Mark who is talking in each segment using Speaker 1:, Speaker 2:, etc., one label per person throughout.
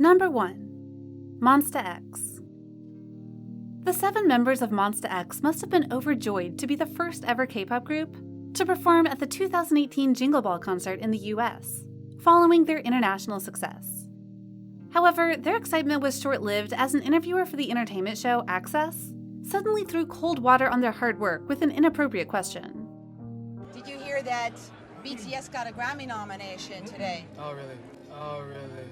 Speaker 1: Number 1. Monsta X. The 7 members of Monsta X must have been overjoyed to be the first ever K-pop group to perform at the 2018 Jingle Ball concert in the US, following their international success. However, their excitement was short-lived as an interviewer for the entertainment show Access suddenly threw cold water on their hard work with an inappropriate question.
Speaker 2: Did you hear that BTS got a Grammy nomination today?
Speaker 3: Oh, really? Oh, really?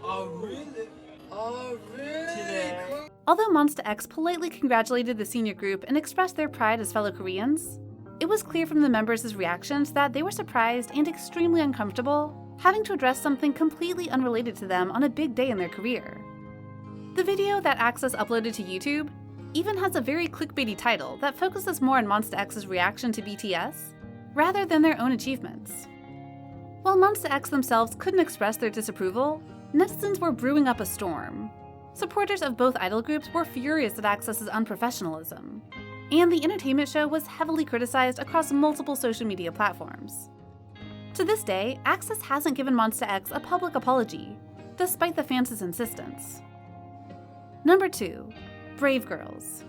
Speaker 3: Oh, really? Oh, really? Today?
Speaker 1: Although Monsta X politely congratulated the senior group and expressed their pride as fellow Koreans, it was clear from the members' reactions that they were surprised and extremely uncomfortable having to address something completely unrelated to them on a big day in their career. The video that Access uploaded to YouTube even has a very clickbaity title that focuses more on Monsta X's reaction to BTS rather than their own achievements. While Monsta X themselves couldn't express their disapproval, netizens were brewing up a storm. Supporters of both idol groups were furious at Access's unprofessionalism, and the entertainment show was heavily criticized across multiple social media platforms. To this day, Access hasn't given Monsta X a public apology, despite the fans' insistence. Number 2. Brave Girls.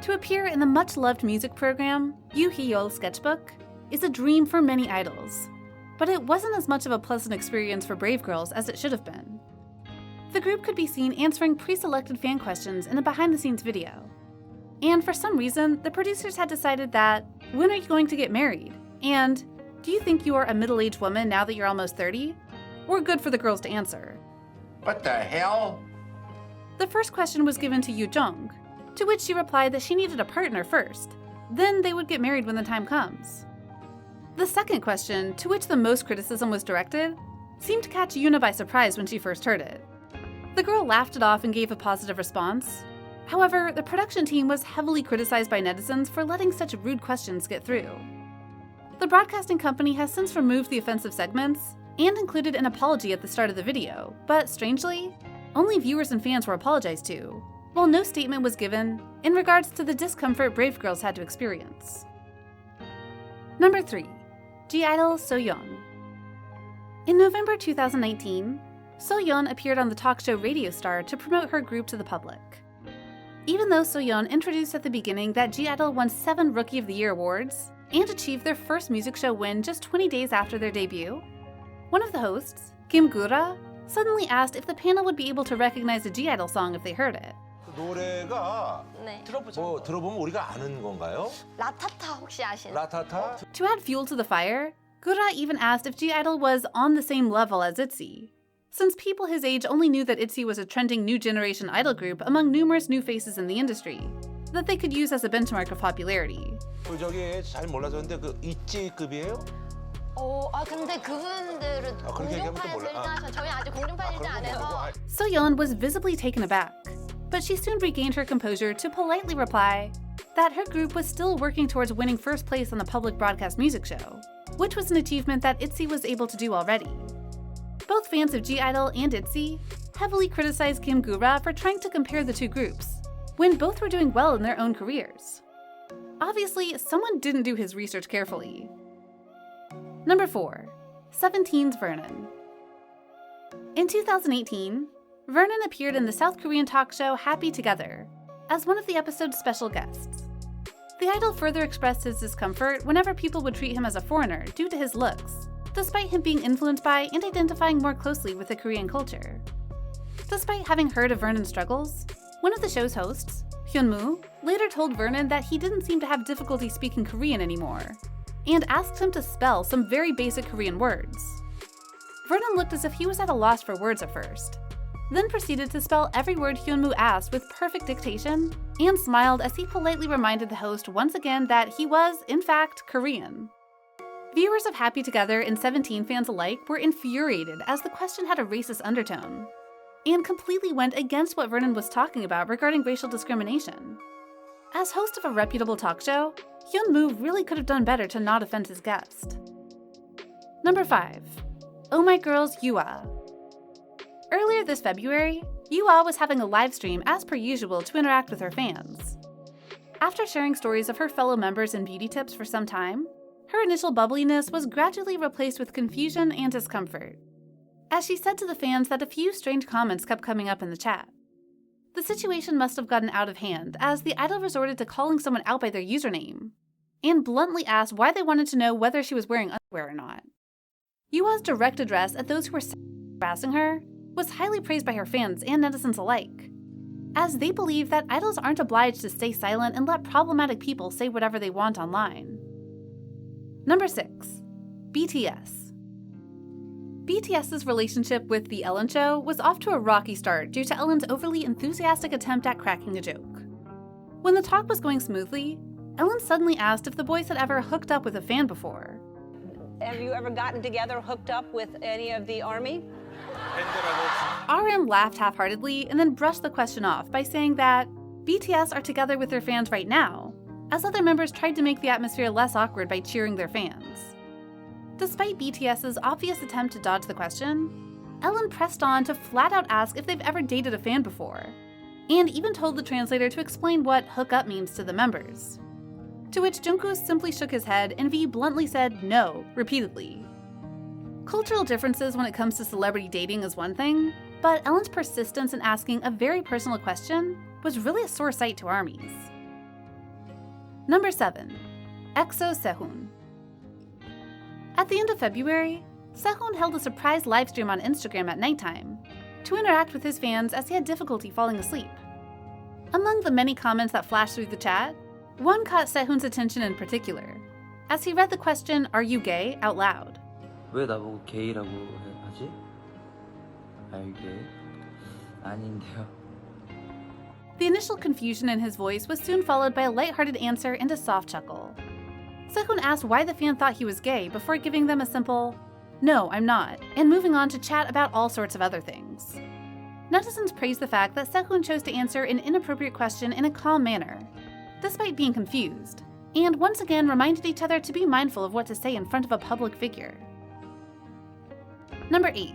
Speaker 1: To appear in the much-loved music program, Yoo Hee-yeol's Sketchbook, is a dream for many idols, but it wasn't as much of a pleasant experience for Brave Girls as it should have been. The group could be seen answering pre-selected fan questions in a behind-the-scenes video. And for some reason, the producers had decided that, when are you going to get married? And, do you think you are a middle-aged woman now that you're almost 30? Were good for the girls to answer.
Speaker 4: What the hell?
Speaker 1: The first question was given to Yoo Jung, to which she replied that she needed a partner first, then they would get married when the time comes. The second question, to which the most criticism was directed, seemed to catch Yoona by surprise when she first heard it. The girl laughed it off and gave a positive response. However, the production team was heavily criticized by netizens for letting such rude questions get through. The broadcasting company has since removed the offensive segments and included an apology at the start of the video, but strangely, only viewers and fans were apologized to, while no statement was given in regards to the discomfort Brave Girls had to experience. Number 3. G-idol Soyeon. In November 2019, Soyeon appeared on the talk show Radio Star to promote her group to the public. Even though Soyeon introduced at the beginning that G-idol won 7 Rookie of the Year awards and achieved their first music show win just 20 days after their debut, one of the hosts, Kim Gura, suddenly asked if the panel would be able to recognize a G-idol song if they heard it.
Speaker 5: 노래가
Speaker 6: 네.
Speaker 5: 뭐 들어보면 우리가 아는 건가요?
Speaker 6: 라타타 혹시 아시나요?
Speaker 5: 라타타?
Speaker 1: To add fuel to the fire, Gura even asked if G-idol was on the same level as ITZY, since people his age only knew that ITZY was a trending new generation idol group among numerous new faces in the industry that they could use as a benchmark of popularity.
Speaker 5: 저기 잘 몰라서 근데 그 있지급이에요?
Speaker 6: 근데 그분들은
Speaker 5: 그렇게 얘기하면 또
Speaker 6: 공중파에서
Speaker 5: 몰라.
Speaker 6: 일단 하셔. 저희 아직 공중파 일자 안 해서.
Speaker 1: Soyeon was visibly taken aback, but she soon regained her composure to politely reply that her group was still working towards winning first place on the public broadcast music show, which was an achievement that ITZY was able to do already. Both fans of G-idol and ITZY heavily criticized Kim Gura for trying to compare the two groups, when both were doing well in their own careers. Obviously, someone didn't do his research carefully. Number 4. 17's Vernon. In 2018, Vernon appeared in the South Korean talk show Happy Together as one of the episode's special guests. The idol further expressed his discomfort whenever people would treat him as a foreigner due to his looks, despite him being influenced by and identifying more closely with the Korean culture. Despite having heard of Vernon's struggles, one of the show's hosts, Hyunmoo, later told Vernon that he didn't seem to have difficulty speaking Korean anymore, and asked him to spell some very basic Korean words. Vernon looked as if he was at a loss for words at first, then proceeded to spell every word Hyunmoo asked with perfect dictation, and smiled as he politely reminded the host once again that he was, in fact, Korean. Viewers of Happy Together and 17 fans alike were infuriated as the question had a racist undertone, and completely went against what Vernon was talking about regarding racial discrimination. As host of a reputable talk show, Hyunmoo really could have done better to not offend his guest. Number 5. Oh My Girl's Yua. Earlier this February, Yua was having a live stream as per usual to interact with her fans. After sharing stories of her fellow members and beauty tips for some time, her initial bubbliness was gradually replaced with confusion and discomfort. as she said to the fans that a few strange comments kept coming up in the chat. The situation must have gotten out of hand, as the idol resorted to calling someone out by their username, and bluntly asked why they wanted to know whether she was wearing underwear or not. Yua's direct address at those who were harassing her was highly praised by her fans and netizens alike, as they believe that idols aren't obliged to stay silent and let problematic people say whatever they want online. Number 6. BTS. BTS's relationship with The Ellen Show was off to a rocky start due to Ellen's overly enthusiastic attempt at cracking a joke. When the talk was going smoothly, Ellen suddenly asked if the boys had ever hooked up with a fan before.
Speaker 7: Have you ever gotten together, hooked up with any of the ARMY?
Speaker 1: RM laughed half-heartedly and then brushed the question off by saying that BTS are together with their fans right now, as other members tried to make the atmosphere less awkward by cheering their fans. Despite BTS's obvious attempt to dodge the question, Ellen pressed on to flat out ask if they've ever dated a fan before, and even told the translator to explain what hook up means to the members. To which Jungkook simply shook his head and V bluntly said no, repeatedly. Cultural differences when it comes to celebrity dating is one thing, but Ellen's persistence in asking a very personal question was really a sore sight to ARMYs. Number 7. EXO Sehun. At the end of February, Sehun held a surprise livestream on Instagram at nighttime to interact with his fans as he had difficulty falling asleep. Among the many comments that flashed through the chat, one caught Sehun's attention in particular, as he read the question, "Are you gay?" out loud.
Speaker 8: 왜 나보고 게이라고 하지? 알게 아닌데요.
Speaker 1: The initial confusion in his voice was soon followed by a lighthearted answer and a soft chuckle. Sehun asked why the fan thought he was gay before giving them a simple, "No, I'm not," and moving on to chat about all sorts of other things. Netizens praised the fact that Sehun chose to answer an inappropriate question in a calm manner, despite being confused, and once again reminded each other to be mindful of what to say in front of a public figure. Number 8.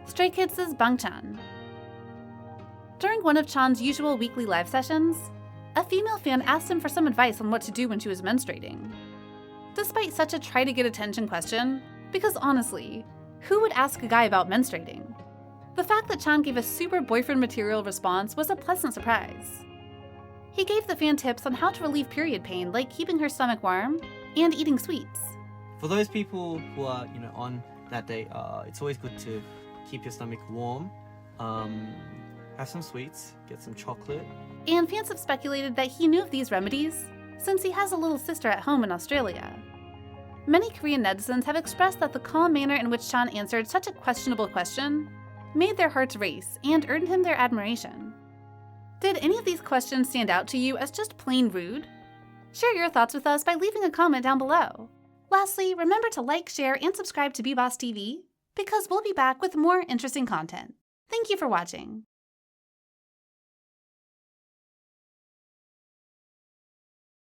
Speaker 1: Stray Kids' Bangchan. During one of Chan's usual weekly live sessions, a female fan asked him for some advice on what to do when she was menstruating. Despite such a try-to-get-attention question, because honestly, who would ask a guy about menstruating? The fact that Chan gave a super boyfriend material response was a pleasant surprise. He gave the fan tips on how to relieve period pain, like keeping her stomach warm and eating sweets.
Speaker 9: For those people who are, on that day, it's always good to keep your stomach warm. Have some sweets, get some chocolate.
Speaker 1: And fans have speculated that he knew of these remedies since he has a little sister at home in Australia. Many Korean netizens have expressed that the calm manner in which Chan answered such a questionable question made their hearts race and earned him their admiration. Did any of these questions stand out to you as just plain rude? Share your thoughts with us by leaving a comment down below. Lastly, remember to like, share, and subscribe to BeBoss TV, because we'll be back with more interesting content. Thank you for watching.